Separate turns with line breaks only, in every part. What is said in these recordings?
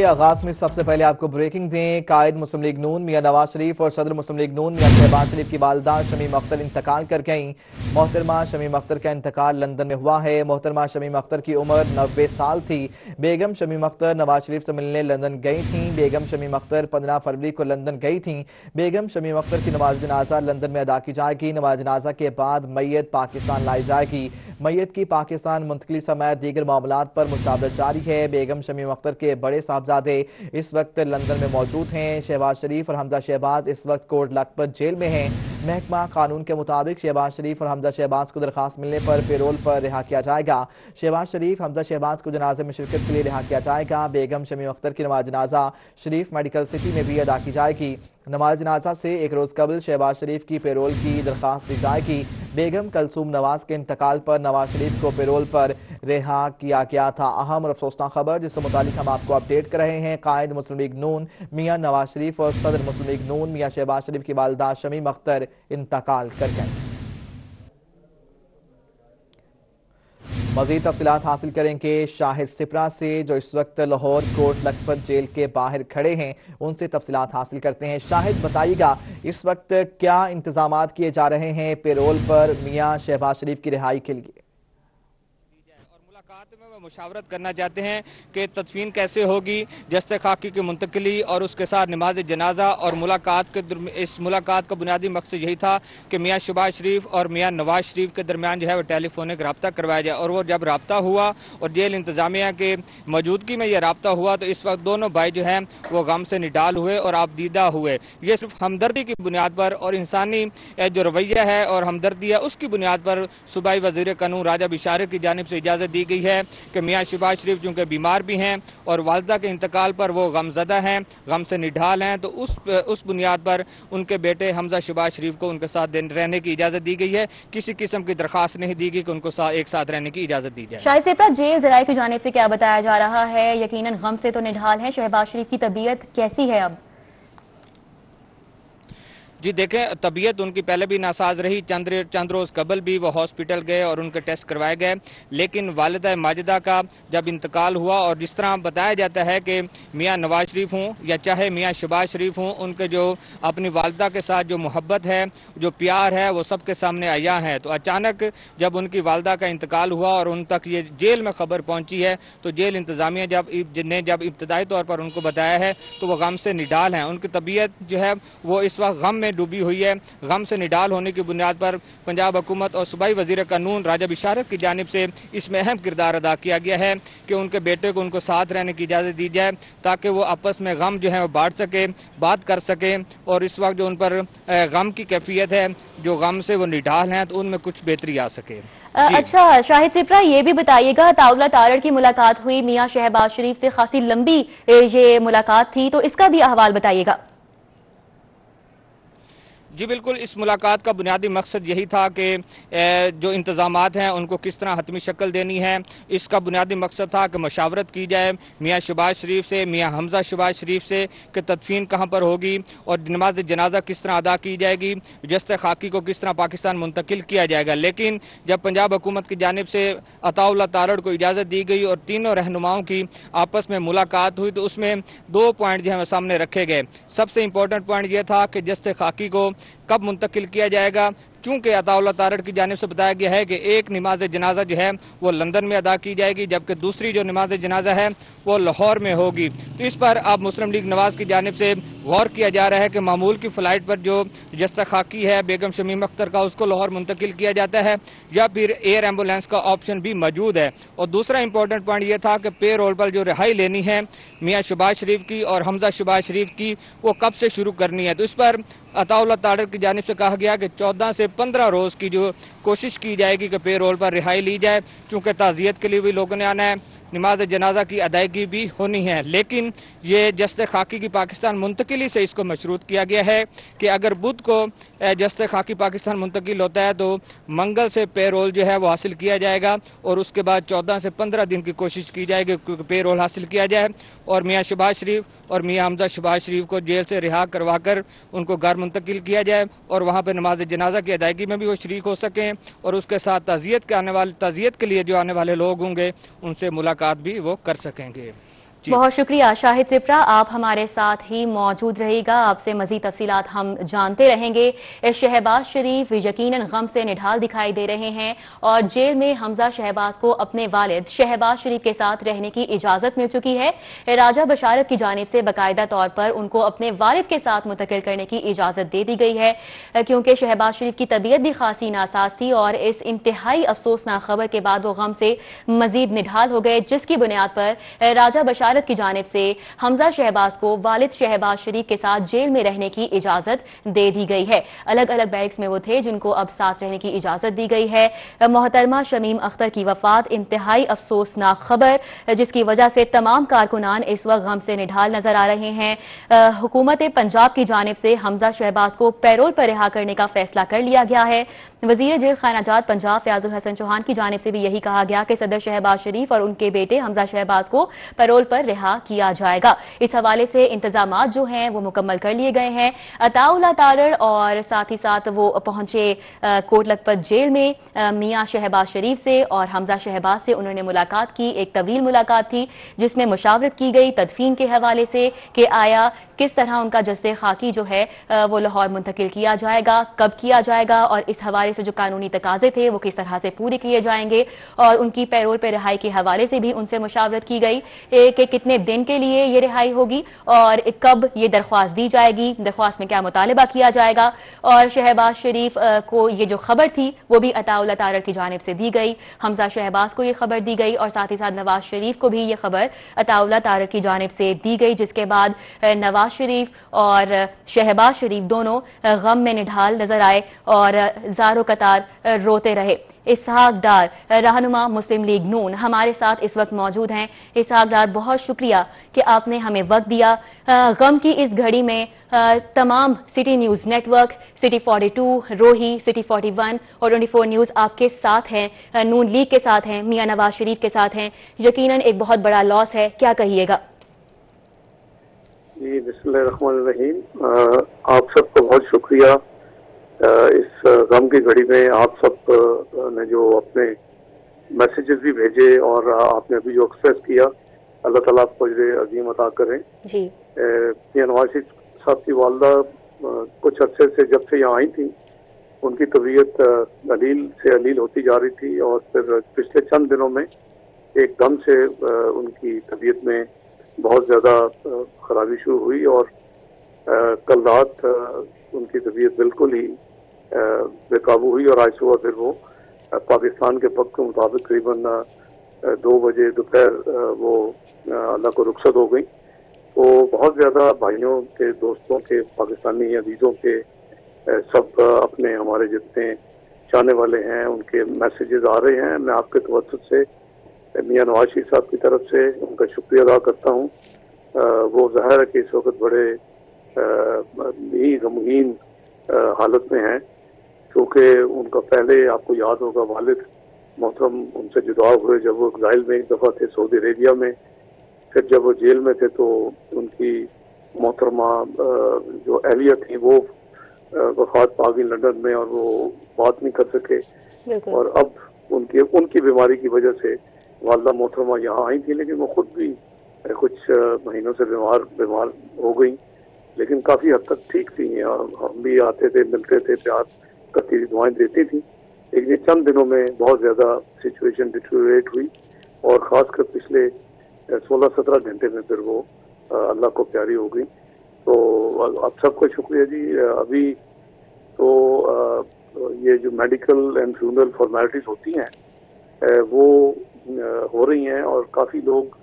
آغاز میں سب سے پہلے آپ کو بریکنگ دیں۔ قائد مسلم لیگ نون میاں نواز شریف اور صدر مسلم لیگ نون میاں شہباز شریف کی والدہ شمیم اختر انتقال کر گئیں۔ محترمہ شمیم اختر کا انتقال لندن میں ہوا ہے۔ محترمہ شمیم اختر کی عمر 90 سال تھی۔ بیگم شمیم اختر نواز شریف سے ملنے لندن گئی تھیں۔ بیگم شمیم اختر 15 فروری کو لندن گئی تھیں۔ بیگم شمیم اختر کی نماز جنازہ لندن میں ادا کی جائے گی۔ نماز جنازہ کے بعد میت پاکستان لائی جائے گی۔ میت کی پاکستان منتقلی سمیت دیگر معاملات پر مشاورت جاری ہے۔ بیگم شمیم اختر کے بڑے صاحبزادے اس وقت لندن میں موجود ہیں۔ شہباز شریف اور حمزہ شہباز اس وقت کوٹ لکھپت جیل میں ہیں۔ محکمہ قانون کے مطابق شہباز شریف اور حمزہ شہباز کو درخواست ملنے پر پیرول پر رہا کیا جائے گا۔ شہباز شریف حمزہ شہباز کو جنازے میں شرکت کے لیے رہا کیا جائے گا۔ بیگم شمیم اختر کی نماز جنازہ شریف میڈیکل سٹی میں بھی ادا کی جائے گی۔ نماز جنازہ سے ایک روز قبل شہباز شریف کی پیرول کی درخواست دی جائے گی۔ بیگم کلثوم نواز کے انتقال پر نواز شریف کو پیرول پر رہا کیا گیا تھا۔ اہم اور افسوسناک خبر جس سے متعلق ہم آپ کو اپڈیٹ کر رہے ہیں۔ قائد مسلم لیگ نون میاں نواز شریف اور صدر مسلم لیگ نون میاں شہباز شریف کی والدہ شمیم اختر انتقال کر گئیں۔ مزید تفصیلات حاصل کریں کہ شاہد سپرا سے جو اس وقت لاہور کوٹ لکھپت جیل کے باہر کھڑے ہیں، ان سے تفصیلات حاصل کرتے ہیں۔ شاہد بتائیے گا اس وقت کیا انتظامات کیے جا رہے ہیں پیرول پر میاں شہباز شریف کی رہائی کے لیے؟
ملاقات میں وہ مشاورت کرنا چاہتے ہیں کہ تدفین کیسے ہوگی، جسد خاکی کی منتقلی اور اس کے ساتھ نماز جنازہ، اور اس ملاقات کا بنیادی مقصد یہی تھا کہ میاں شہباز شریف اور میاں نواز شریف کے درمیان جو ہے وہ ٹیلی فونک رابطہ کروایا جائے، اور وہ جب رابطہ ہوا اور جیل انتظامیہ کے موجودگی میں یہ رابطہ ہوا تو اس وقت دونوں بھائی جو ہیں وہ غم سے نڈال ہوئے اور آبدیدہ ہوئے۔ یہ صرف ہمدردی کی بنیاد پر اور انسانی جو رویہ ہے اور ہمدردی ہے اس کی بنیاد پر صوبائی وزیر قانون راجہ بشارت کی جانب سے اجازت دی گئی ہے کہ میاں شہباز شریف چونکہ بیمار بھی ہیں اور والدہ کے انتقال پر وہ غم زدہ ہیں، غم سے نڈال ہیں، تو اس بنیاد پر ان کے بیٹے حمزہ شہباز شریف کو ان کے ساتھ رہنے کی اجازت دی گئی ہے۔ کسی قسم کی درخواست نہیں دی گئی کہ ان کو ایک ساتھ رہنے کی اجازت دی جائے۔
شاہد سپرا، جیل ذرائع کی جانب سے کیا بتایا جا رہا ہے؟ یقیناً غم سے تو نڈال ہیں، شہباز شریف کی طبیعت کیسی ہے اب؟
جی دیکھیں، طبیعت ان کی پہلے بھی ناساز رہی، چند روز قبل بھی وہ ہاسپٹل گئے اور ان کے ٹیسٹ کروائے گئے، لیکن والدہ ماجدہ کا جب انتقال ہوا اور جس طرح بتایا جاتا ہے کہ میاں نواز شریف ہوں یا چاہے میاں شہباز شریف ہوں، ان کے جو اپنی والدہ کے ساتھ جو محبت ہے، جو پیار ہے، وہ سب کے سامنے آیا ہے۔ تو اچانک جب ان کی والدہ کا انتقال ہوا اور ان تک یہ جیل میں خبر پہنچی ہے تو جیل انتظامیہ نے جب ابتدائی طور پر ان کو بتایا ہے تو وہ غم سے نڈال ہیں۔ ان کی طبیعت جو ہے وہ اس وقت غم میں ڈوبی ہوئی ہے۔ غم سے نڈال ہونے کی بنیاد پر پنجاب حکومت اور صوبائی وزیر قانون راجہ بشارت کی جانب سے اس میں اہم کردار ادا کیا گیا ہے کہ ان کے بیٹے کو ان کو ساتھ رہنے کی اجازت دی جائے تاکہ وہ آپس میں غم جو ہے وہ بانٹ سکے، بات کر سکے، اور اس وقت جو ان پر غم کی کیفیت ہے، جو غم سے وہ نڈال ہیں، تو ان میں کچھ بہتری آ سکے۔
اچھا شاہد سپرا، یہ بھی بتائیے گا طاولہ تارڑ کی ملاقات ہوئی، میاں شہباز شریف سے خاصی لمبی یہ ملاقات تھی، تو اس کا بھی احوال بتائیے گا۔
جی بالکل، اس ملاقات کا بنیادی مقصد یہی تھا کہ جو انتظامات ہیں ان کو کس طرح حتمی شکل دینی ہے، اس کا بنیادی مقصد تھا کہ مشاورت کی جائے میاں شہباز شریف سے، میاں حمزہ شہباز شریف سے کہ تدفین کہاں پر ہوگی اور نماز جنازہ کس طرح ادا کی جائے گی، جسد خاکی کو کس طرح پاکستان منتقل کیا جائے گا۔ لیکن جب پنجاب حکومت کی جانب سے عطاءاللہ تارڑ کو اجازت دی گئی اور تینوں رہنماؤں کی آپس میں ملاقات ہوئی تو اس میں 2 پوائنٹ جو ہیں سامنے رکھے گئے۔ سب سے امپورٹنٹ پوائنٹ یہ تھا کہ جسد خاکی کو کب منتقل کیا جائے گا، کیونکہ عطاءاللہ تارڑ کی جانب سے بتایا گیا ہے کہ ایک نماز جنازہ جو ہے وہ لندن میں ادا کی جائے گی، جبکہ دوسری جو نماز جنازہ ہے وہ لاہور میں ہوگی۔ تو اس پر اب مسلم لیگ نواز کی جانب سے غور کیا جا رہا ہے کہ معمول کی فلائٹ پر جو جسد خاکی ہے بیگم شمیم اختر کا، اس کو لاہور منتقل کیا جاتا ہے یا پھر ایئر ایمبولینس کا آپشن بھی موجود ہے۔ اور دوسرا امپورٹنٹ پوائنٹ یہ تھا کہ پے رول پر جو رہائی لینی ہے میاں شہباز شریف کی اور حمزہ شہباز شریف کی، وہ کب سے شروع کرنی ہے۔ تو اس پر عطاءاللہ تارڑ کی جانب سے کہا گیا کہ 14 سے 15 روز کی جو کوشش کی جائے گی کہ پے رول پر رہائی لی جائے، چونکہ تعزیت کے لیے بھی لوگوں نے آنا ہے، نماز جنازہ کی ادائیگی بھی ہونی ہے۔ لیکن یہ جسد خاکی کی پاکستان منتقلی سے اس کو مشروط کیا گیا ہے کہ اگر بدھ کو جسد خاکی پاکستان منتقل ہوتا ہے تو منگل سے پے رول جو ہے وہ حاصل کیا جائے گا اور اس کے بعد 14 سے 15 دن کی کوشش کی جائے گی کہ پے رول حاصل کیا جائے اور میاں شہباز شریف اور میاں حمزہ شہباز شریف کو جیل سے رہا کروا کر ان کو گھر منتقل کیا جائے اور وہاں پہ نماز جنازہ کی ادائیگی میں بھی وہ شریک ہو سکیں اور اس کے ساتھ تعزیت کے لیے جو آنے والے لوگ ہوں گے ان سے ملاقات بھی وہ کر سکیں گے۔
बहुत शुक्रिया शाहिद सिप्रा, आप हमारे साथ ही मौजूद रहेगा। आपसे मजीद तफसीलात हम जानते रहेंगे। शहबाज शरीफ यकीनन गम से निढाल दिखाई दे रहे हैं और जेल में हमजा शहबाज को अपने वालिद शहबाज शरीफ के साथ रहने की इजाजत मिल चुकी है। राजा बशारत की जानिब से बाकायदा तौर पर उनको अपने वालिद के साथ मुंतकिल करने की इजाजत दे दी गई है, क्योंकि शहबाज शरीफ की तबीयत भी खासी नासाज थी और इस इंतहाई अफसोसनाक खबर के बाद वो गम से मजीद निढाल हो गए, जिसकी बुनियाद पर राजा बशारत की जानिब से हमजा शहबाज को वालिद शहबाज शरीफ के साथ जेल में रहने की इजाजत दे दी गई है। अलग अलग बैरक्स में वो थे जिनको अब साथ रहने की इजाजत दी गई है। मोहतरमा शमीम अख्तर की वफात इंतहाई अफसोसनाक खबर, जिसकी वजह से तमाम कारकुनान इस वक्त गम से निढाल नजर आ रहे हैं। हुकूमत पंजाब की जानिब से हमजा शहबाज को पैरोल पर रिहा करने का फैसला कर लिया गया है। वजीर जेल खानाजात पंजाब फयाजुल हसन चौहान की जानिब से भी यही कहा गया कि सदर शहबाज शरीफ और उनके बेटे हमजा शहबाज को पैरोल पर रिहा किया जाएगा। इस हवाले से इंतजामात जो हैं वो मुकम्मल कर लिए गए हैं। अताउल्लाह तारड़ और साथ ही साथ वो पहुंचे कोट लखपत जेल में मियां शहबाज शरीफ से और हमजा शहबाज से उन्होंने मुलाकात की। एक तवील मुलाकात थी जिसमें मुशावरत की गई तदफीन के हवाले से कि आया किस तरह उनका जस्ते खाकी जो है वो लाहौर मुंतकिल किया जाएगा, कब किया जाएगा और इस हवाले से जो कानूनी तकाजे थे वो किस तरह से पूरे किए जाएंगे। और उनकी पैरोल पर रिहाई के हवाले से भी उनसे मुशावरत की गई कि कितने दिन के लिए ये रिहाई होगी और कब ये दरख्वास्त दी जाएगी, दरख्वास्त में क्या मुतालबा किया जाएगा। और शहबाज शरीफ को ये जो खबर थी वो भी अताउल्लाह तारड़ की जानिब से दी गई, हमजा शहबाज को ये खबर दी गई और साथ ही साथ नवाज शरीफ को भी ये खबर अताउल्लाह तारड़ की जानिब से दी गई, जिसके बाद नवाज शरीफ और शहबाज शरीफ दोनों गम में निढाल नजर आए और ज़ारो कतार रोते रहे। इसहाक डार रहनुमा मुस्लिम लीग नून हमारे साथ इस वक्त मौजूद हैं। इसहाक डार, बहुत शुक्रिया कि आपने हमें वक्त दिया। गम की इस घड़ी में तमाम सिटी न्यूज नेटवर्क, सिटी 42, रोही, सिटी 41 और 24 न्यूज आपके साथ हैं, नून लीग के साथ हैं, मियां नवाज शरीफ के साथ हैं। यकीनन एक बहुत बड़ा लॉस है, क्या कहिएगा?
जी बिस्मिल्लाहिर्रहमानिर्रहीम। आप सबको बहुत शुक्रिया। इस गम की घड़ी में आप सब ने जो अपने मैसेजेस भी भेजे और आपने अभी जो एक्सप्रेस किया, अल्लाह ताला आपको अजर अजीम अता करें। जी मियां नवाज शरीफ साहब की वालदा कुछ अरसे से जब से यहाँ आई थी उनकी तबीयत अलील से अलील होती जा रही थी और फिर पिछले चंद दिनों में एकदम से उनकी तबीयत में बहुत ज़्यादा खराबी शुरू हुई और कल रात उनकी तबीयत बिल्कुल ही बेकाबू हुई और आज सुबह फिर वो पाकिस्तान के वक्त के मुताबिक करीबन 2 बजे दोपहर वो अल्लाह को रुखसत हो गई। तो बहुत ज़्यादा भाइयों के, दोस्तों के, पाकिस्तानी अजीज़ों के सब अपने हमारे जितने चाहने वाले हैं उनके मैसेजेस आ रहे हैं। मैं आपके तवज्जुह से मियां नवाज शरीफ साहब की तरफ से उनका शुक्रिया अदा करता हूँ। वो ज़ाहिर है कि इस वक्त बड़े ही गमगीन हालत में हैं, क्योंकि उनका पहले आपको याद होगा वालिद मोहतरम उनसे जुदा हुए जब वो इज़राइल में एक दफ़ा थे सऊदी अरेबिया में, फिर जब वो जेल में थे तो उनकी मोहतरमा जो अहलिया थी वो वफात पा गई लंदन में और वो बात नहीं कर सके और अब उनकी बीमारी की वजह से वालदा मोहतरमा यहाँ आई थी, लेकिन वो खुद भी कुछ महीनों से बीमार हो गई, लेकिन काफ़ी हद तक ठीक थी और हम भी आते थे, मिलते थे, प्यार करती थी, दुआएं देती थी। लेकिन चंद दिनों में बहुत ज़्यादा सिचुएशन डिटेरियोरेट हुई और ख़ासकर पिछले 16-17 घंटे में फिर वो अल्लाह को प्यारी हो गई। तो आप सबको शुक्रिया जी। अभी तो ये जो मेडिकल एंड फ्यूनरल फॉर्मेलिटीज़ होती हैं वो हो रही हैं और काफ़ी लोग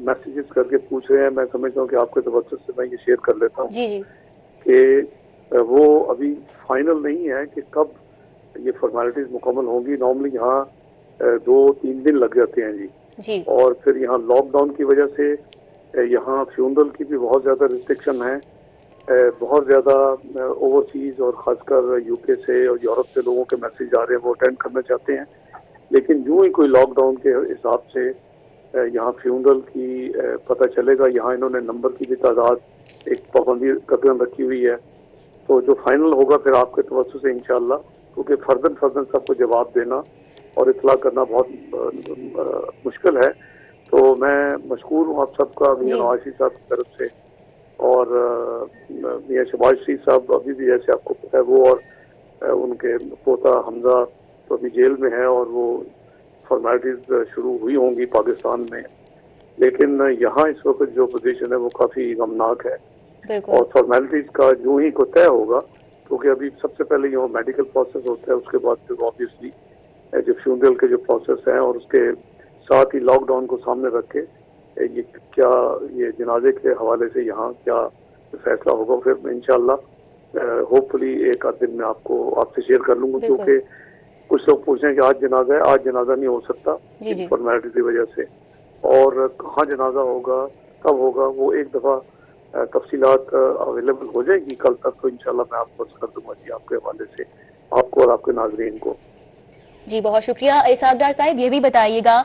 मैसेजेस करके पूछ रहे हैं। मैं समझता हूँ कि आपके तवज्जुह से मैं ये शेयर कर लेता हूँ कि वो अभी फाइनल नहीं है कि कब ये फॉर्मेलिटीज़ मुकम्मल होंगी। नॉर्मली यहाँ 2-3 दिन लग जाते हैं जी। और फिर यहाँ लॉकडाउन की वजह से यहाँ फ्यूनरल की भी बहुत ज़्यादा रिस्ट्रिक्शन है। बहुत ज़्यादा ओवरसीज़ और ख़ासकर यूके से और यूरोप से लोगों के मैसेज आ रहे हैं, वो अटेंड करना चाहते हैं, लेकिन यूँ ही कोई लॉकडाउन के हिसाब से यहाँ फ्यूनरल की पता चलेगा। यहाँ इन्होंने नंबर की भी तादाद एक पाबंदी कदम रखी हुई है। तो जो फाइनल होगा फिर आपके तवज्जुह से इंशाअल्लाह, क्योंकि फर्दन सबको जवाब देना और इतला करना बहुत मुश्किल है, تو میں مشکور ہوں آپ سب کا، میاں نواز شریف صاحب کی طرف سے، اور میاں شہباز شریف صاحب ابھی بھی جیسے آپ کو پتا ہے وہ اور ان کے پوتا حمزہ تو ابھی جیل میں ہے، اور وہ فارمیلٹیز شروع ہوئی ہوں گی پاکستان میں، لیکن یہاں اس وقت جو پوزیشن ہے وہ کافی غمناک ہے، اور فارمیلٹیز کا جو ہی کو طے ہوگا، کیونکہ ابھی سب سے پہلے یہ میڈیکل پروسیس ہوتا ہے، اس کے بعد پھر آبویسلی جو فیونرل کے جو پروسیس ہیں، اور اس کے ساتھ ہی لاک ڈاؤن کو سامنے رکھ کے یہ جنازے کے حوالے سے یہاں کیا فیصلہ ہوگا، پھر انشاءاللہ ہوپ فلی ایک آدھ دن میں آپ سے شیئر کر لوں گا، کیونکہ کچھ لوگ پوچھ رہے ہیں کہ آج جنازہ ہے، آج جنازہ نہیں ہو سکتا فارمیلٹی کی وجہ سے، اور کہاں جنازہ ہوگا کب ہوگا وہ ایک دفعہ تفصیلات اویلیبل ہو جائے گی کل تک، تو انشاءاللہ میں آپ کو کر دوں گا جی آپ کے حوالے سے، آپ کو اور آپ کے ناظرین کو۔
جی بہت شکریہ اسحاق ڈار صاحب، یہ بھی بتائیے گا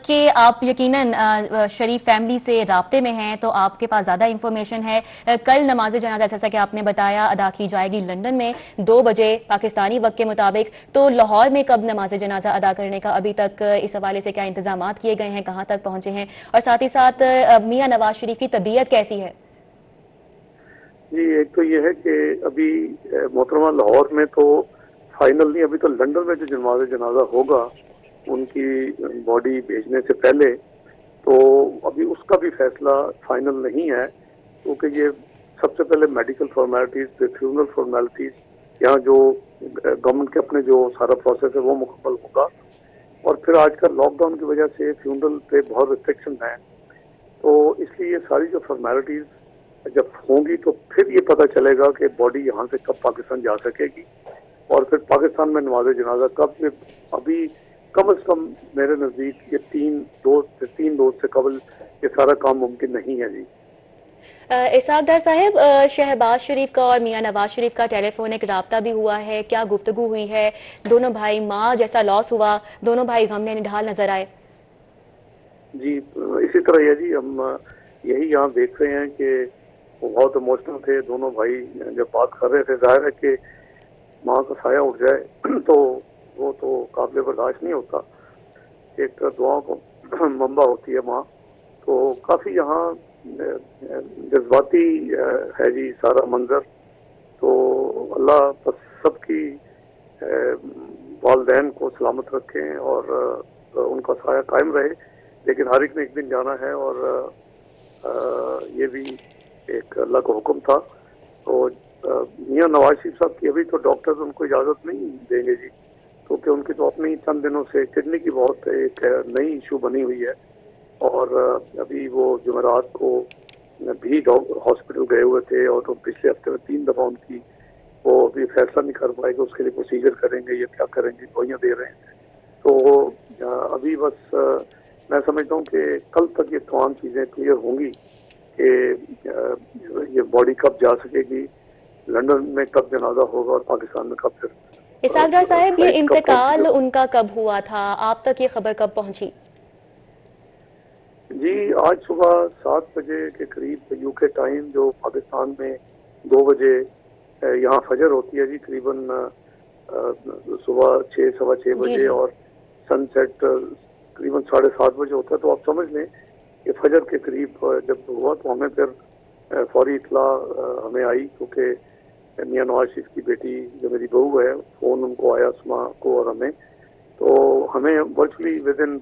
کہ آپ یقیناً شریف فیملی سے رابطے میں ہیں تو آپ کے پاس زیادہ انفارمیشن ہے۔ کل نماز جنازہ جیسا کہ آپ نے بتایا ادا کی جائے گی لندن میں 2 بجے پاکستانی وقت کے مطابق، تو لاہور میں کب نماز جنازہ ادا کرنے کا ابھی تک اس حوالے سے کیا انتظامات کیے گئے ہیں، کہاں تک پہنچے ہیں، اور ساتھ ہی ساتھ میاں نواز شریف کی طبیعت کیسی ہے؟
جی ایک تو یہ ہے کہ ابھی محترمہ لاہور میں تو فائنل نہیں، ابھی تو لندن میں جو جنازہ ہوگا ان کی باڈی بھیجنے سے پہلے، تو ابھی اس کا بھی فیصلہ فائنل نہیں ہے، کیونکہ یہ سب سے پہلے میڈیکل فارمیلٹیز، پھر فیونرل فارمیلٹیز، یہاں جو گورنمنٹ کے اپنے جو سارا پروسیس ہے وہ مکمل ہوگا، اور پھر آج کل لاک ڈاؤن کی وجہ سے فیونرل پہ بہت ریسٹرکشن ہیں، تو اس لیے یہ ساری جو فارمیلٹیز جب ہوں گی تو پھر یہ پتہ چلے گا کہ باڈی یہاں سے کب پاکستان جا سکے گی، اور پھر پاکستان میں نماز جنازہ کب، ابھی کم از کم میرے نزدیک یہ 3 روز سے قبل یہ سارا کام ممکن نہیں ہے جی۔
اسحاق ڈار صاحب، شہباز شریف کا اور میاں نواز شریف کا ٹیلی فونک رابطہ بھی ہوا ہے، کیا گفتگو ہوئی ہے؟ دونوں بھائی، ماں جیسا لاس ہوا، دونوں بھائی غم میں نڈھال نظر آئے؟
جی اسی طرح ہے جی، ہم یہی یہاں دیکھ رہے ہیں کہ وہ بہت ایموشنل تھے دونوں بھائی، جب بات کر رہے تھے ظاہر ہے کہ ماں کا سایہ اٹھ جائے تو وہ تو قابل برداشت نہیں ہوتا، ایک دعاؤں کو منبع ہوتی ہے ماں، تو کافی یہاں جذباتی ہے جی سارا منظر، تو اللہ بس سب کی والدین کو سلامت رکھیں اور ان کا سایہ قائم رہے، لیکن ہر ایک نے ایک دن جانا ہے، اور یہ بھی ایک اللہ کا حکم تھا، تو میاں نواز شریف صاحب کی ابھی تو ڈاکٹرز ان کو اجازت نہیں دیں گے جی، کیونکہ ان کی تو اپنی چند دنوں سے کڈنی کی بہت ایک نئی ایشو بنی ہوئی ہے، اور ابھی وہ جمعرات کو بھی ہاسپٹل گئے ہوئے تھے، اور تو پچھلے ہفتے میں 3 دفعہ ان کی وہ ابھی فیصلہ نہیں کر پائے گا، اس کے لیے پروسیجر کریں گے یا کیا کریں گے، دوائیاں دے رہے ہیں، تو ابھی بس میں سمجھتا ہوں کہ کل تک یہ تمام چیزیں کلیئر ہوں گی کہ یہ باڈی کب جا سکے گی، لندن میں کب جنازہ ہوگا، اور پاکستان میں کب پھر۔
اسحاق ڈار صاحب، یہ انتقال ان کا کب ہوا تھا؟ آپ تک یہ خبر کب پہنچی؟
جی آج صبح 7 بجے کے قریب یو کے ٹائم، جو پاکستان میں 2 بجے یہاں فجر ہوتی ہے جی، قریباً صبح 6 سوا 6 بجے، اور سن سیٹ قریباً 7:30 بجے ہوتا ہے، تو آپ سمجھ لیں کہ فجر کے قریب جب ہوا تو ہمیں پھر فوری اطلاع ہمیں آئی، کیونکہ میاں نواز شریف کی بیٹی جو میری بہو ہے، فون ان کو آیا اسما کو اور ہمیں، تو ہمیں ورچولی ود ان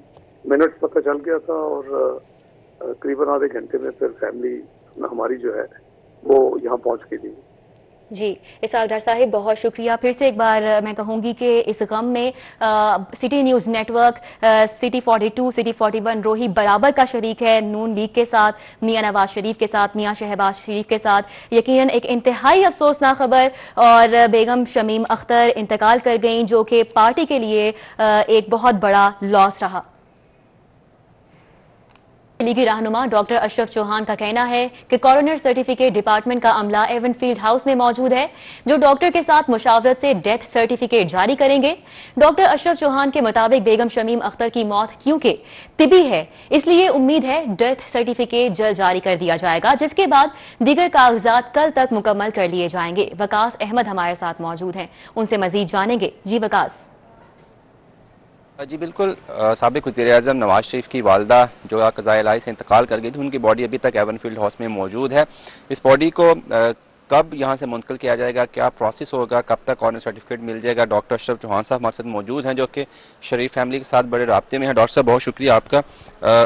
منٹس پتہ چل گیا تھا، اور قریباً آدھے گھنٹے میں پھر فیملی ہماری جو ہے وہ یہاں پہنچ گئی تھی۔
جی اسحاق ڈار صاحب بہت شکریہ، پھر سے ایک بار میں کہوں گی کہ اس غم میں city news network, city 42، city 41 روہی برابر کا شریک ہے، نون لیگ کے ساتھ، میاں نواز شریف کے ساتھ، میاں شہباز شریف کے ساتھ۔ یقیناً ایک انتہائی افسوسناک خبر، اور بیگم شمیم اختر انتقال کر گئیں، جو کہ پارٹی کے لیے ایک بہت بڑا لاس رہا۔ لیگی رہنما ڈاکٹر اشرف چوہان کا کہنا ہے کہ کورونر سرٹیفکیٹ ڈپارٹمنٹ کا عملہ ایون فیلڈ ہاؤس میں موجود ہے، جو ڈاکٹر کے ساتھ مشاورت سے ڈیتھ سرٹیفکیٹ جاری کریں گے۔ ڈاکٹر اشرف چوہان کے مطابق بیگم شمیم اختر کی موت کیونکہ طبی ہے، اس لیے امید ہے ڈیتھ سرٹیفکیٹ جلد جاری کر دیا جائے گا، جس کے بعد دیگر کاغذات کل تک مکمل کر لیے جائیں گے۔ وکاس احمد ہمارے ساتھ موجود ہیں، ان سے مزید جانیں گے۔ جی وکاس۔
جی بالکل، سابق وزیر اعظم نواز شریف کی والدہ جو قضائے الہی سے انتقال کر گئی تھی، ان کی باڈی ابھی تک ایون فیلڈ ہاؤس میں موجود ہے۔ اس باڈی کو کب یہاں سے منتقل کیا جائے گا، کیا پروسیس ہوگا، کب تک آنر سرٹیفکیٹ مل جائے گا، ڈاکٹر اشرف چوہان صاحب ہمارے ساتھ موجود ہیں جو کہ شریف فیملی کے ساتھ بڑے رابطے میں ہیں۔ ڈاکٹر صاحب بہت شکریہ آپ کا۔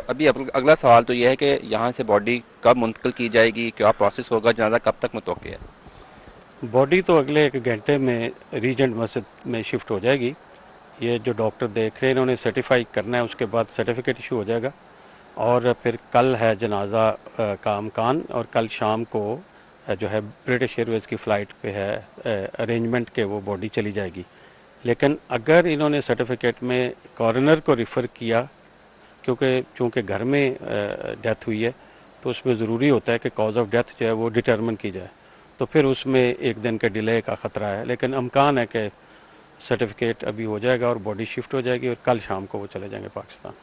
ابھی اگلا سوال تو یہ ہے کہ یہاں سے باڈی کب منتقل کی جائے گی، کیا پروسیس ہوگا، جنازہ کب تک متوقع ہے؟
باڈی تو اگلے 1 گھنٹے میں ریجنٹ مسجد میں شفٹ ہو جائے گی۔ یہ جو ڈاکٹر دیکھ رہے ہیں انہوں نے سرٹیفائی کرنا ہے، اس کے بعد سرٹیفکیٹ ایشو ہو جائے گا، اور پھر کل ہے جنازہ کا امکان، اور کل شام کو جو ہے برٹش ایئر ویز کی فلائٹ پہ ہے ارینجمنٹ کہ وہ باڈی چلی جائے گی۔ لیکن اگر انہوں نے سرٹیفکیٹ میں کورنر کو ریفر کیا، چونکہ گھر میں ڈیتھ ہوئی ہے تو اس میں ضروری ہوتا ہے کہ کاز آف ڈیتھ جو ہے وہ ڈٹرمن کی جائے، تو پھر اس میں 1 دن کے ڈیلے کا خطرہ ہے، لیکن امکان ہے کہ سرٹیفکیٹ ابھی ہو جائے گا اور باڈی شفٹ ہو جائے گی، اور کل شام کو وہ چلے جائیں گے پاکستان۔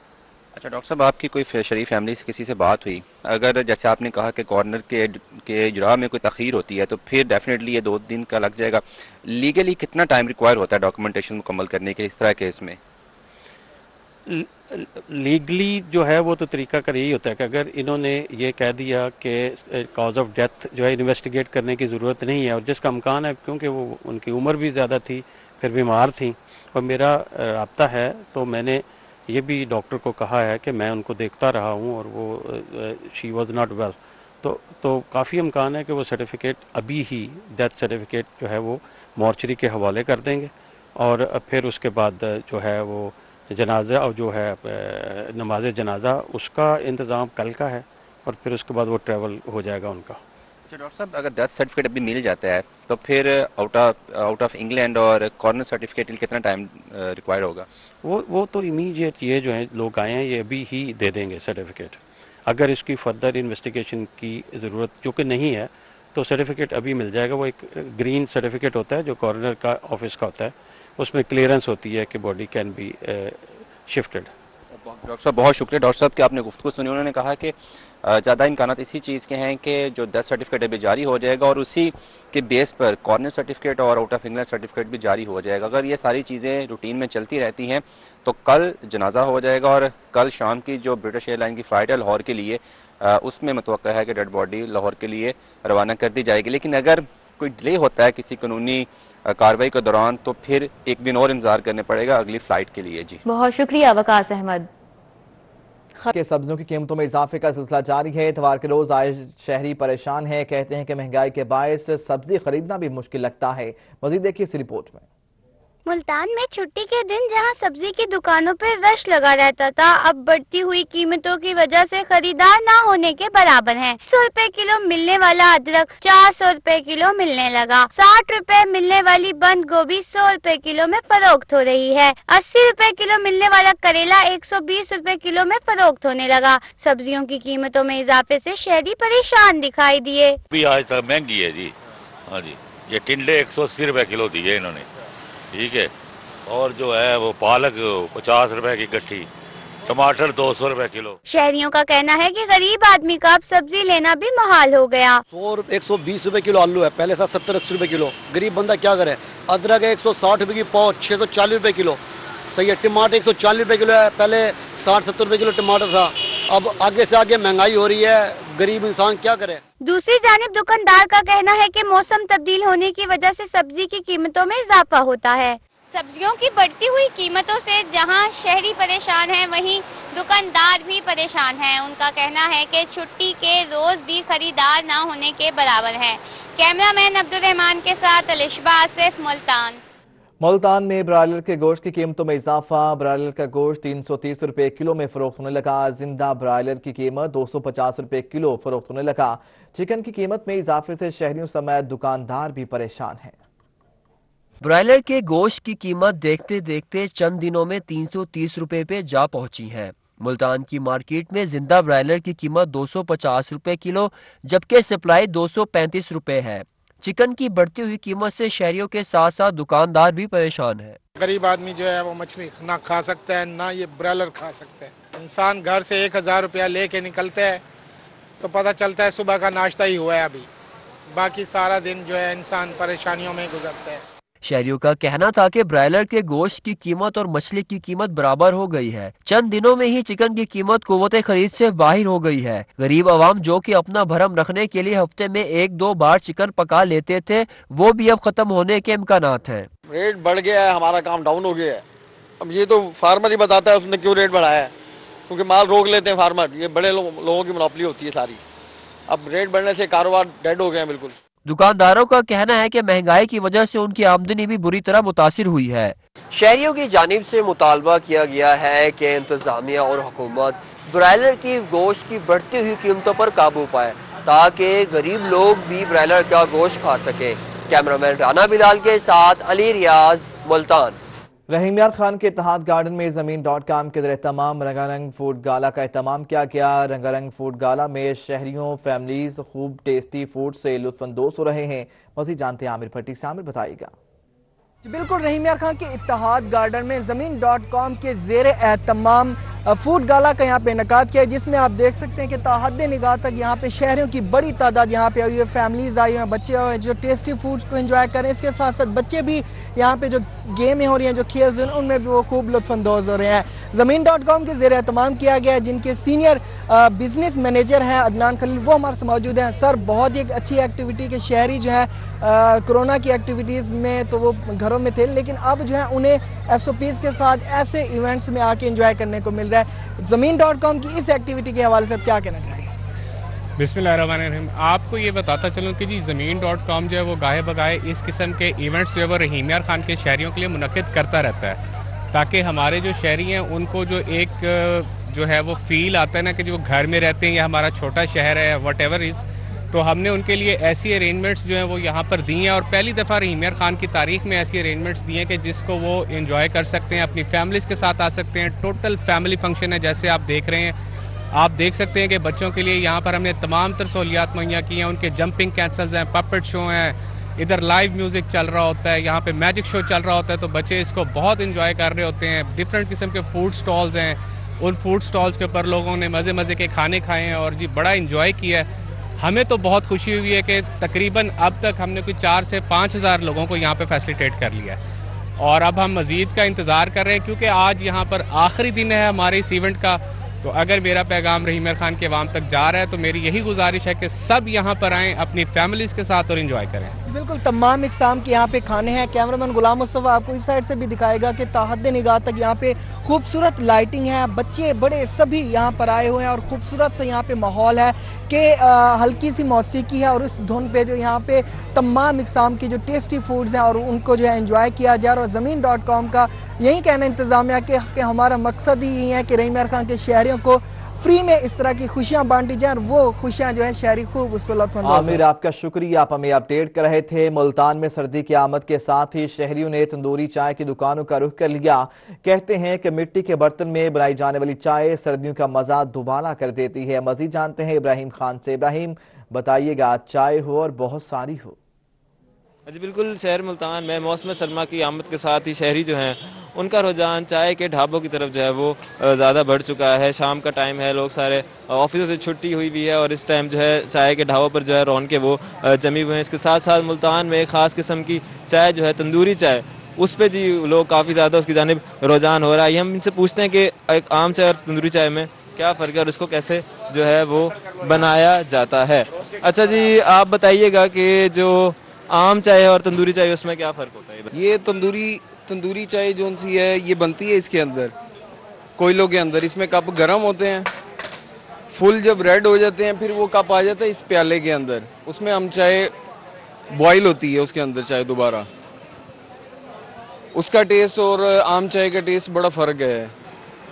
اچھا ڈاکٹر صاحب، آپ کی کوئی شریف فیملی سے کسی سے بات ہوئی؟ اگر جیسے آپ نے کہا کہ کارنر کے اجراء میں کوئی تاخیر ہوتی ہے تو پھر ڈیفینیٹلی یہ 2 دن کا لگ جائے گا، لیگلی کتنا ٹائم ریکوائر ہوتا ہے ڈاکومنٹیشن مکمل کرنے کے اس طرح کیس میں؟
لیگلی جو ہے وہ تو طریقہ کار یہی ہوتا ہے کہ اگر انہوں نے یہ کہہ دیا کہ کاز آف ڈیتھ جو ہے انویسٹیگیٹ کرنے کی ضرورت نہیں ہے، اور جس کا امکان ہے کیونکہ وہ ان کی عمر بھی زیادہ تھی، پھر بیمار تھیں، اور میرا رابطہ ہے تو میں نے یہ بھی ڈاکٹر کو کہا ہے کہ میں ان کو دیکھتا رہا ہوں اور وہ شی واز ناٹ ویل، تو کافی امکان ہے کہ وہ سرٹیفکیٹ ابھی ہی ڈیتھ سرٹیفکیٹ جو ہے وہ مورچری کے حوالے کر دیں گے، اور پھر اس کے بعد جو ہے وہ جنازہ اور جو ہے نماز جنازہ اس کا انتظام کل کا ہے، اور پھر اس کے بعد وہ ٹریول ہو جائے گا ان کا۔
اچھا ڈاکٹر صاحب، اگر ڈیتھ سرٹیفکیٹ ابھی مل جاتا ہے تو پھر آؤٹ آف انگلینڈ اور کارنر سرٹیفکیٹ کتنا ٹائم ریکوائر ہوگا؟
وہ تو امیجیٹ یہ جو ہیں لوگ آئے ہیں یہ ابھی ہی دے دیں گے سرٹیفکیٹ، اگر اس کی فردر انویسٹیگیشن کی ضرورت چونکہ نہیں ہے تو سرٹیفکیٹ ابھی مل جائے گا۔ وہ ایک گرین سرٹیفکیٹ ہوتا ہے جو کارنر کا آفس کا ہوتا ہے، اس میں کلیئرنس ہوتی ہے کہ body can be shifted.
Doctor صاحب بہت شکریہ ڈاکٹر صاحب کہ آپ نے گفتگو سنی۔ انہوں نے کہا کہ زیادہ امکانات اسی چیز کے ہیں کہ جو ڈیتھ سرٹیفکیٹ ابھی جاری ہو جائے گا اور اسی کے بیس پر کارنر سرٹیفکیٹ اور آؤٹ آف انگلینڈ سرٹیفکیٹ بھی جاری ہو جائے گا۔ اگر یہ ساری چیزیں روٹین میں چلتی رہتی ہیں تو کل جنازہ ہو جائے گا، اور کل شام کی جو برٹش ایئر لائن کی فلائٹ ہے لاہور کے لیے، اس میں متوقع ہے کہ ڈیڈ باڈی لاہور کے لیے روانہ کر دی جائے گی۔ لیکن اگر کوئی ڈیلے ہوتا ہے کسی قانونی کارروائی کے دوران تو پھر 1 دن اور انتظار کرنے پڑے گا اگلی فلائٹ کے لیے۔ جی
بہت شکریہ وقاص احمد۔
کہ سبزیوں کی قیمتوں میں اضافے کا سلسلہ جاری ہے۔ اتوار کے روز آئے شہری پریشان ہیں، کہتے ہیں کہ مہنگائی کے باعث سبزی خریدنا بھی مشکل لگتا ہے۔ مزید دیکھیے اس رپورٹ میں۔
ملتان میں چھٹی کے دن جہاں سبزی کی دکانوں پر رش لگا رہتا تھا، اب بڑھتی ہوئی قیمتوں کی وجہ سے خریدار نہ ہونے کے برابر ہیں۔ 100 روپے کلو ملنے والا ادرک 400 روپے کلو ملنے لگا۔ 60 روپے ملنے والی بند گوبھی 100 روپے کلو میں فروخت ہو رہی ہے۔ 80 روپے کلو ملنے والا کریلا 120 روپے کلو میں فروخت ہونے لگا۔ سبزیوں کی قیمتوں میں اضافے سے شہری پریشان دکھائی دیے۔
آج تک مہنگی ہے جی، ہاں جی، یہ ٹنڈے 180 روپے کلو دیے انہوں نے، ٹھیک ہے، اور جو ہے وہ پالک 50 روپے کی گٹھی، ٹماٹر 200 روپے کلو۔
شہریوں کا کہنا ہے کہ غریب آدمی کا اب سبزی لینا بھی محال ہو گیا۔
120 روپے کلو آلو ہے، پہلے تھا 70-80 روپے کلو، غریب بندہ کیا کرے۔ ادرک ہے 160 روپے کی پاؤ، 640 روپے کلو، صحیح ہے۔ ٹماٹر 140 روپے کلو ہے، پہلے 60-70 روپے کلو ٹماٹر تھا، اب آگے سے آگے مہنگائی ہو رہی ہے، غریب انسان کیا کرے۔
دوسری جانب دکاندار کا کہنا ہے کہ موسم تبدیل ہونے کی وجہ سے سبزی کی قیمتوں میں اضافہ ہوتا ہے۔ سبزیوں کی بڑھتی ہوئی قیمتوں سے جہاں شہری پریشان ہیں، وہیں دکاندار بھی پریشان ہیں۔ ان کا کہنا ہے کہ چھٹی کے روز بھی خریدار نہ ہونے کے برابر ہے۔ کیمرہ مین عبدالرحمان کے ساتھ الشبہ آصف، ملتان۔
ملتان میں برائلر کے گوشت کی قیمتوں میں اضافہ۔ برائلر کا گوشت 330 روپے کلو میں فروخت ہونے لگا۔ زندہ برائلر کی قیمت 250 روپے کلو فروخت ہونے لگا۔ چکن کی قیمت میں اضافے سے شہریوں سمیت دکاندار بھی پریشان ہیں۔
برائلر کے گوشت کی قیمت دیکھتے دیکھتے چند دنوں میں 330 روپے پہ جا پہنچی ہے۔ ملتان کی مارکیٹ میں زندہ برائلر کی قیمت 250 روپے کلو جبکہ سپلائی 235 روپے ہے۔ چکن کی بڑھتی ہوئی قیمت سے شہریوں کے ساتھ ساتھ دکاندار بھی پریشان ہے۔
غریب آدمی جو ہے وہ مچھلی نہ کھا سکتا ہے، نہ یہ برائلر کھا سکتا ہے۔ انسان گھر سے 1000 روپیہ لے کے نکلتا ہے تو پتہ چلتا ہے صبح کا ناشتہ ہی ہوا ہے ابھی، باقی سارا دن جو ہے انسان پریشانیوں میں گزرتا ہے۔
शहरियों का कहना था कि ब्रायलर के गोश्त की कीमत और मछली की कीमत बराबर हो गई है। चंद दिनों में ही चिकन की कीमत कुव्वत खरीद से बाहर हो गई है। गरीब आवाम जो कि अपना भरम रखने के लिए हफ्ते में 1-2 बार चिकन पका लेते थे, वो भी अब खत्म होने के इम्कानात हैं।
रेट बढ़ गया है, हमारा काम डाउन हो गया है। अब ये तो फार्मर ही बताता है उसने क्यों रेट बढ़ाया है, क्योंकि माल रोक लेते हैं फार्मर। ये बड़े लोगों की मोनोपोली होती है सारी। अब रेट बढ़ने से कारोबार डेड हो गए हैं बिल्कुल।
दुकानदारों का कहना है कि महंगाई की वजह से उनकी आमदनी भी बुरी तरह मुतासिर हुई है। शहरियों की जानिब से मुतालबा किया गया है कि इंतजामिया और हुकूमत ब्रायलर की गोश्त की बढ़ती हुई कीमतों पर काबू पाए, ताकि गरीब लोग भी ब्रायलर का गोश्त खा सके। कैमरामैन राना बिलाल के साथ अली रियाज, मुल्तान।
रहीम यार खान के इत्तेहाद गार्डन में ज़मीन.com के ज़रिए तमाम रंगारंग फूड गाला का एहतमाम किया गया। रंगारंग फूड गाला में शहरियों, फैमिलीज खूब टेस्टी फूड से लुत्फानंदोज हो रहे हैं। मज़ीद जानते हैं आमिर भट्टी से। आमिर बताइएगा।
बिल्कुल, रहीम यार खान के इत्तेहाद गार्डन में ज़मीन.com के ज़ेरे एहतमाम फूड गाला का यहाँ पे इनेकाद किया है, जिसमें आप देख सकते हैं कि ताहद्दे निगाह तक यहाँ पे शहरियों की बड़ी तादाद यहाँ पे आई है। फैमिलीज आई हैं, बच्चे आए हैं जो टेस्टी फूड्स को एंजॉय करें। इसके साथ साथ बच्चे भी यहाँ पे जो गेमें हो रही हैं, जो खेल हैं, उनमें भी वो खूब लुत्फानंदोज हो रहे हैं। ज़मीन.com के ज़ेरे एहतमाम किया गया है, जिनके सीनियर बिजनेस मैनेजर हैं अदनान खलील, वो हमारे से मौजूद हैं। सर, बहुत ही एक अच्छी एक्टिविटी के शहरी जो है कोरोना की एक्टिविटीज में तो वो घरों में थे, लेकिन अब जो है उन्हें SOPs के साथ ऐसे इवेंट्स में आके एंजॉय करने को मिल रहा है। ज़मीन.com की इस एक्टिविटी के हवाले से क्या कहना चाहिए?
बिस्मिल्लाहिर्रहमानिर्रहीम। आपको ये बताता चलूं कि जी ज़मीन.com जो है वो गाहे बगाहे इस किस्म के इवेंट्स जो है वो रहीम यार खान के शहरियों के लिए मुनक्किद करता रहता है, ताकि हमारे जो शहरी हैं उनको जो एक जो है वो फील आता है ना कि जो घर में रहते हैं या हमारा छोटा शहर है वट एवर इज़, तो हमने उनके लिए ऐसी अरेंजमेंट्स जो हैं वो यहाँ पर दी हैं। और पहली दफ़ा रहीम यार खान की तारीख में ऐसी अरेंजमेंट्स दी हैं कि जिसको वो एंजॉय कर सकते हैं, अपनी फैमिलीज के साथ आ सकते हैं। टोटल फैमिली फंक्शन है, जैसे आप देख रहे हैं। आप देख सकते हैं कि बच्चों के लिए यहाँ पर हमने तमाम तर सहूलियात मुहैया की हैं। उनके जंपिंग कैंसल्स हैं, पपेट शो हैं, इधर लाइव म्यूजिक चल रहा होता है, यहाँ पे मैजिक शो चल रहा होता है, तो बच्चे इसको बहुत इंजॉय कर रहे होते हैं। डिफरेंट किस्म के फूड स्टॉल्स हैं, उन फूड स्टॉल्स के ऊपर लोगों ने मज़े मज़े के खाने खाए हैं और जी बड़ा इंजॉय किया है। हमें तो बहुत खुशी हुई है कि तकरीबन अब तक हमने कोई 4 से 5 हज़ार लोगों को यहाँ पे फैसिलिटेट कर लिया है और अब हम मज़ीद का इंतज़ार कर रहे हैं, क्योंकि आज यहाँ पर आखिरी दिन है हमारे इस इवेंट का। तो अगर मेरा पैगाम रहीम यार खान के अवाम तक जा रहा है तो मेरी यही गुजारिश है कि सब यहाँ पर आएँ अपनी फैमिलीज के साथ और इंजॉय करें।
बिल्कुल, तमाम इकसाम के यहाँ पे खाने हैं। कैमरामैन गुलाम मुस्तफ़ा आपको इस साइड से भी दिखाएगा कि ताहद्दे निगाह तक यहाँ पे खूबसूरत लाइटिंग है, बच्चे बड़े सभी यहाँ पर आए हुए हैं और खूबसूरत से यहाँ पे माहौल है कि हल्की सी मौसीकी है और इस धुन पे जो यहाँ पे तमाम इकसाम की जो टेस्टी फूड्स हैं और उनको जो है एंजॉय किया जा रहा है। और ज़मीन.com का यही कहना इंतजामिया कि हमारा मकसद ही यही है कि रहीम यार खान के शहरियों को फ्री में इस तरह की खुशियां बांटी जाए और वो खुशियां जो है शहरी खूब उस पर
आमिर, आपका शुक्रिया, आप हमें अपडेट कर रहे थे। मुल्तान में सर्दी की आमद के साथ ही शहरियों ने तंदूरी चाय की दुकानों का रुख कर लिया। कहते हैं कि मिट्टी के बर्तन में बनाई जाने वाली चाय सर्दियों का मजा दुबाला कर देती है। मजीद जानते हैं इब्राहिम खान से। इब्राहिम, बताइएगा, चाय हो और बहुत सारी हो।
जी बिल्कुल, शहर मुल्तान में मौसम सरमा की आमद के साथ ही शहरी जो हैं उनका रुझान चाय के ढाबों की तरफ जो है वो ज़्यादा बढ़ चुका है। शाम का टाइम है, लोग सारे ऑफिसों से छुट्टी हुई भी है और इस टाइम जो है चाय के ढाबों पर जो है रौनकें वो जमी हुए हैं। इसके साथ साथ मुल्तान में एक ख़ास किस्म की चाय जो है तंदूरी चाय, उस पर जी लोग काफ़ी ज़्यादा उसकी जानिब रुझान हो रहा है। हम इनसे पूछते हैं कि एक आम चाय और तंदूरी चाय में क्या फ़र्क है और इसको कैसे जो है वो बनाया जाता है। अच्छा जी, आप बताइएगा कि जो आम चाय और तंदूरी चाय उसमें क्या फ़र्क होता है?
ये तंदूरी चाय जो सी है ये बनती है इसके अंदर कोयलों के अंदर। इसमें कप गर्म होते हैं, फुल जब रेड हो जाते हैं फिर वो कप आ जाता है इस प्याले के अंदर। उसमें हम चाय बॉईल होती है उसके अंदर चाय दोबारा। उसका टेस्ट और आम चाय का टेस्ट बड़ा फर्क है।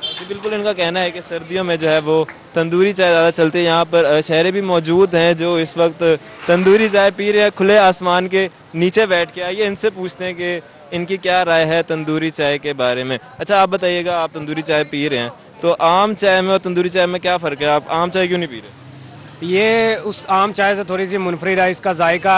जी बिल्कुल, इनका कहना है कि सर्दियों में जो है वो तंदूरी चाय ज़्यादा चलती है। यहाँ पर शहरी भी मौजूद हैं जो इस वक्त तंदूरी चाय पी रहे हैं खुले आसमान के नीचे बैठ के। आइए इनसे पूछते हैं कि इनकी क्या राय है तंदूरी चाय के बारे में। अच्छा, आप बताइएगा, आप तंदूरी चाय पी रहे हैं तो आम चाय में और तंदूरी चाय में क्या फ़र्क है? आप आम चाय क्यों नहीं पी रहे?
ये उस आम चाय से थोड़ी सी मुनफरिद है, इसका जायका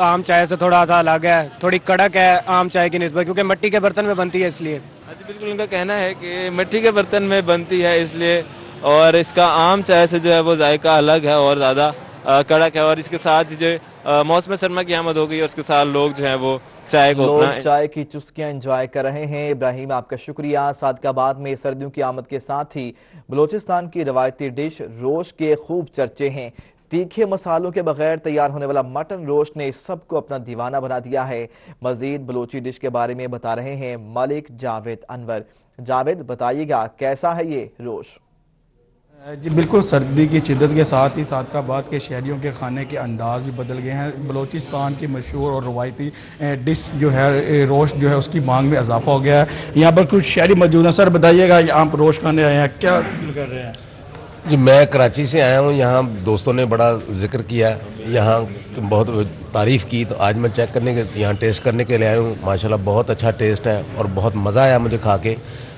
आम चाय से थोड़ा सा अलग है, थोड़ी कड़क है आम चाय की निस्बत, क्योंकि मिट्टी के बर्तन में बनती है इसलिए।
जी बिल्कुल, इनका कहना है कि मिट्टी के बर्तन में बनती है इसलिए, और इसका आम चाय से जो है वो जायका अलग है और ज़्यादा कड़क है। और इसके साथ जो मौसम सरमा की आमद हो गई और उसके साथ लोग जो हैं वो चाय को
लोग
अपना
चाय की चुस्कियां एंजॉय कर रहे हैं। इब्राहिम, आपका शुक्रिया। सादकाबाद में सर्दियों की आमद के साथ ही बलोचिस्तान की रवायती डिश रोश के खूब चर्चे हैं। तीखे मसालों के बगैर तैयार होने वाला मटन रोश ने सबको अपना दीवाना बना दिया है। मजीद बलोची डिश के बारे में बता रहे हैं मलिक जावेद अनवर। जावेद, बताइएगा कैसा है ये रोश?
जी बिल्कुल, सर्दी की शिद्दत के साथ ही सादकाबाद के शहरियों के खाने के अंदाज भी बदल गए हैं। बलोचिस्तान की मशहूर और रवायती डिश जो है रोश जो है उसकी मांग में इजाफा हो गया है। यहाँ पर कुछ शहरी मौजूद हैं। सर बताइएगा, आप रोश खाने आए हैं, क्या फील कर रहे हैं?
जी मैं कराची से आया हूँ। यहाँ दोस्तों ने बड़ा जिक्र किया, यहाँ बहुत तारीफ़ की, तो आज मैं चेक करने के यहाँ टेस्ट करने के लिए आया हूँ। माशाल्लाह बहुत अच्छा टेस्ट है और बहुत मज़ा आया मुझे खा के।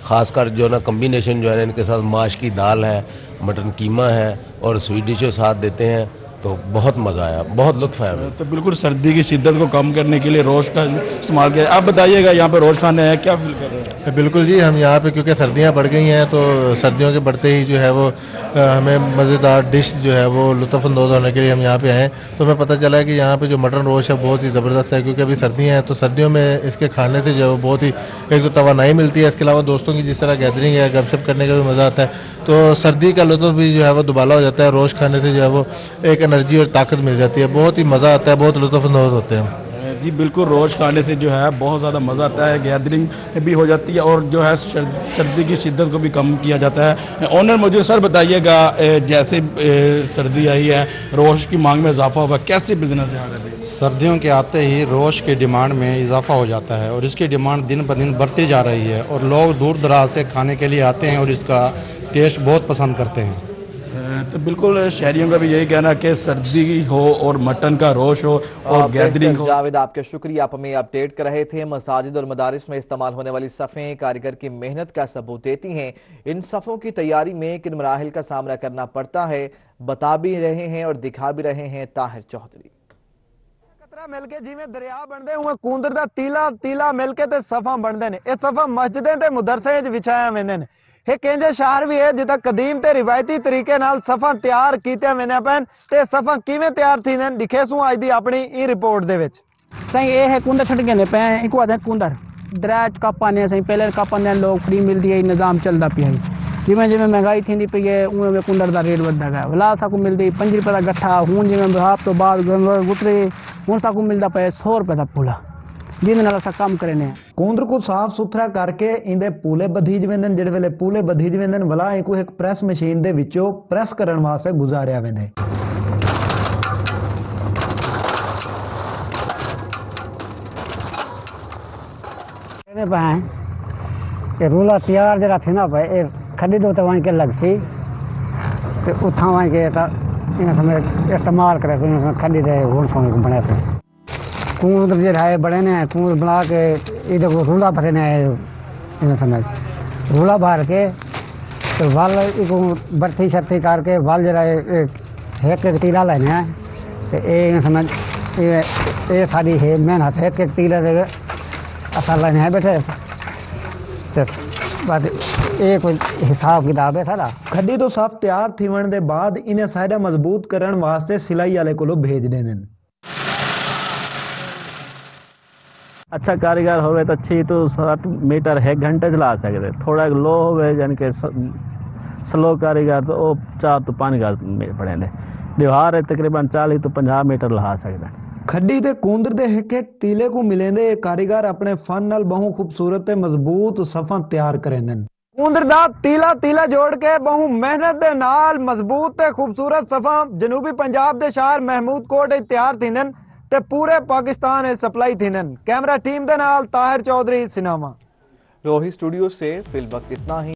ख़ासकर जो ना कम्बिनेशन जो है इनके साथ माश की दाल है, मटन कीमा है और स्वीट डिशें साथ देते हैं, तो बहुत मज़ा आया, बहुत लुत्फ़ आया।
तो बिल्कुल सर्दी की शिद्दत को कम करने के लिए रोश का इस्तेमाल किया। आप बताइएगा, यहाँ पर रोश खाने हैं, क्या फील कर रहे हैं?
बिल्कुल जी, हम यहाँ पे क्योंकि सर्दियाँ बढ़ गई हैं, तो सर्दियों के बढ़ते ही जो है वो हमें मज़ेदार डिश जो है वो लुत्फ़अंदोज़ होने के लिए हम यहाँ पे आए। तो हमें पता चला है कि यहाँ पे जो मटन रोश है बहुत ही ज़बरदस्त है, क्योंकि अभी सर्दियाँ हैं, तो सर्दियों में इसके खाने से जो है बहुत ही एक तो तवानाई मिलती है, इसके अलावा दोस्तों की जिस तरह गैदरिंग है, गपशप करने का भी मज़ा आता है। तो सर्दी का लुत्फ़ भी जो है वो दुबाला हो जाता है। रोश खाने से जो है वो एक एनर्जी और ताकत मिल जाती है, बहुत ही मज़ा आता है, बहुत लुत्फ़अंदोज़ होते हैं।
जी बिल्कुल, रोश खाने से जो है बहुत ज़्यादा मज़ा आता है, गैदरिंग भी हो जाती है और जो है सर्दी की शिद्दत को भी कम किया जाता है। ऑनर मौजूद, सर बताइएगा, जैसे सर्दी आई है, रोश की मांग में इजाफा होगा, कैसे बिजनेस है?
सर्दियों के आते ही रोश की डिमांड में इजाफा हो जाता है और इसकी डिमांड दिन ब दिन बढ़ती जा रही है और लोग दूर दराज से खाने के लिए आते हैं और इसका टेस्ट बहुत पसंद करते हैं।
तो बिल्कुल शहरियों का भी यही कहना है कि सर्दी हो और मटन का रोश हो और गैदरिंग हो।
जावेद, आपके शुक्रिया, आप हमें अपडेट कर रहे थे। मसाजिद और मदारिस में इस्तेमाल होने वाली सफ़ें कारीगर की मेहनत का सबूत देती हैं। इन सफ़ों की तैयारी में किन मराहिल का सामना करना पड़ता है, बता भी रहे हैं और दिखा भी रहे हैं ताहिर चौधरी।
मिलके जिवें दरिया बनते हुए कूंदर दा तीला तीला मिलके ते सफा बनते हैं। ये सफा मस्जिदें ते मुदरसे विछाया वेंदे ने। एक इंज शहर भी है जिदा कदीम ते रिवायती तरीके नाल सफा तैयार कीते वेंदे पैन ते सफा किवें तैयार थींदे ने दिखे सूं अज दी अपनी ई रिपोर्ट दे विच।
सही ये है कुंदर छट गए पे इको आदे कुंदर दराज कप आने सही पहले कप आने लोग फ्री मिलती है, निजाम चलता पिया जिमें जिमें महंगाई थी पई है उमें कुंदर का रेट बढ़ता गया। वला साकू मिलती 5 रुपए का गट्ठा, हूँ जिमें बहाव तो बाद उतरे हूँ साकू मिलता पे 100 रुपए का पूला जिन्हें काम करें।
कूंदर को साफ सुथरा करके इंदे पूले बधीज वेंदे, जिहड़े वेले पूले बधीज वेंदे वला इको एक प्रेस मशीन दे विचों प्रेस करन वास्ते गुजारिया वेंदे।
ये रूला तैयार जरा थी ना भाई खड़ी दो तो वहीं के लगती तो उठा वहीं के समय इस्तेमाल करे खड़ी दे होड़ सोने को बने से कूंद जो है बड़े ने कूंद बना के इधर को रूला भरे ने इन समय रूला भर के तो वाल इको बर्ती शर्ती करके वाल जरा एक तीला लेने तो ये समझ ये सारी है मेहनत है एक तीला दे असल लेने है बैठे बस ये कोई हिसाब किताब है सारा।
खड्डी तो साफ तैयार थीवण दे बाद इन्हें साइडा मजबूत करन वास्ते सिलाई वाले को भेज देने।
अच्छा कारीगर होवे तो अच्छी तो 7 मीटर 1 घंटे चला सकते, थोड़ा लो होवे यानी कि स्लो कारीगर तो 4 तो 5 घंटे पड़े ने दीवार है तकरीबन 40 तो 50 मीटर लहा सकते।
खड्डी दे कूंदर दे एक एक तीले को मिलेंदे कारीगर अपने फन नाल बहु खूबसूरत ते मजबूत सफा तैयार करेंदे। कूंदर दा तीला तीला जोड़ के बहु मेहनत दे नाल मजबूत ते खूबसूरत सफा जनूबी पंजाब दे शहर महमूद कोट तैयार थींदन ते पूरे पाकिस्तान सप्लाई थींदन। कैमरा टीम दे नाल ताहिर चौधरी सिनामा।
रोही स्टूडियो से फिल वक्त इतना ही।